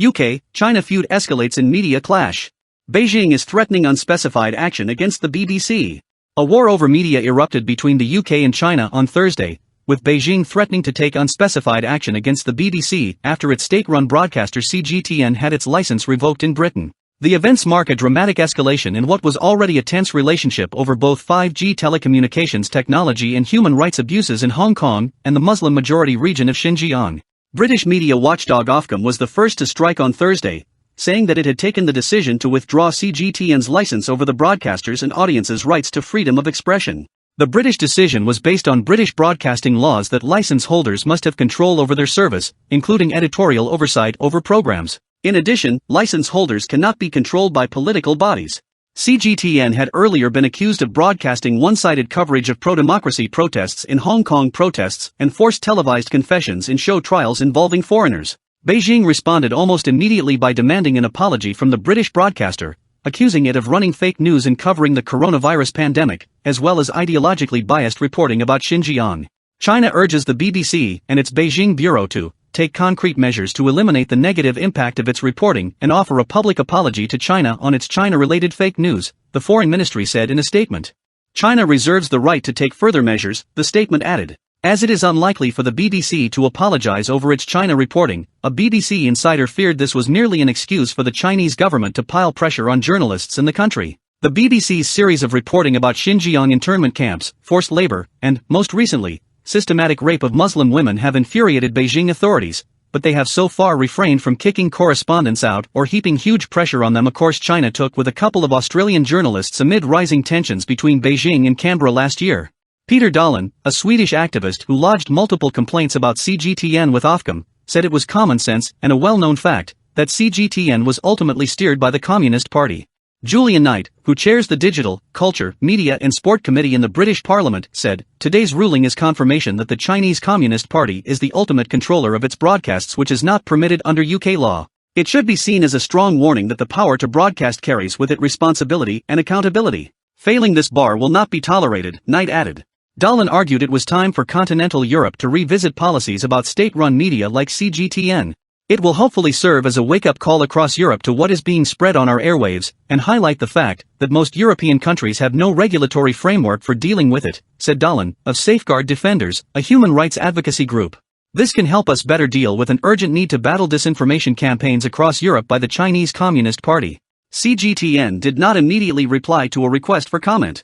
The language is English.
UK, China feud escalates in media clash. Beijing is threatening unspecified action against the BBC. A war over media erupted between the UK and China on Thursday, with Beijing threatening to take unspecified action against the BBC after its state-run broadcaster CGTN had its license revoked in Britain. The events mark a dramatic escalation in what was already a tense relationship over both 5G telecommunications technology and human rights abuses in Hong Kong and the Muslim-majority region of Xinjiang. British media watchdog Ofcom was the first to strike on Thursday, saying that it had taken the decision to withdraw CGTN's license over the broadcasters' and audience's rights to freedom of expression. The British decision was based on British broadcasting laws that license holders must have control over their service, including editorial oversight over programs. In addition, license holders cannot be controlled by political bodies. CGTN had earlier been accused of broadcasting one-sided coverage of pro-democracy protests in Hong Kong protests and forced televised confessions in show trials involving foreigners. Beijing responded almost immediately by demanding an apology from the British broadcaster, accusing it of running fake news and covering the coronavirus pandemic, as well as ideologically biased reporting about Xinjiang. China urges the BBC and its Beijing bureau to take concrete measures to eliminate the negative impact of its reporting and offer a public apology to China on its China-related fake news, the foreign ministry said in a statement. China reserves the right to take further measures, the statement added. As it is unlikely for the BBC to apologize over its China reporting, a BBC insider feared this was merely an excuse for the Chinese government to pile pressure on journalists in the country. The BBC's series of reporting about Xinjiang internment camps, forced labor, and, most recently, systematic rape of Muslim women have infuriated Beijing authorities, but they have so far refrained from kicking correspondents out or heaping huge pressure on them, a course China took with a couple of Australian journalists amid rising tensions between Beijing and Canberra last year. Peter Dahlin, a Swedish activist who lodged multiple complaints about CGTN with Ofcom, said it was common sense and a well-known fact that CGTN was ultimately steered by the Communist Party. Julian Knight, who chairs the Digital, Culture, Media and Sport Committee in the British Parliament, said, "Today's ruling is confirmation that the Chinese Communist Party is the ultimate controller of its broadcasts, which is not permitted under UK law. It should be seen as a strong warning that the power to broadcast carries with it responsibility and accountability. Failing this bar will not be tolerated," Knight added. Dahlin argued it was time for continental Europe to revisit policies about state-run media like CGTN. It will hopefully serve as a wake-up call across Europe to what is being spread on our airwaves, and highlight the fact that most European countries have no regulatory framework for dealing with it, said Dahlin, of Safeguard Defenders, a human rights advocacy group. This can help us better deal with an urgent need to battle disinformation campaigns across Europe by the Chinese Communist Party. CGTN did not immediately reply to a request for comment.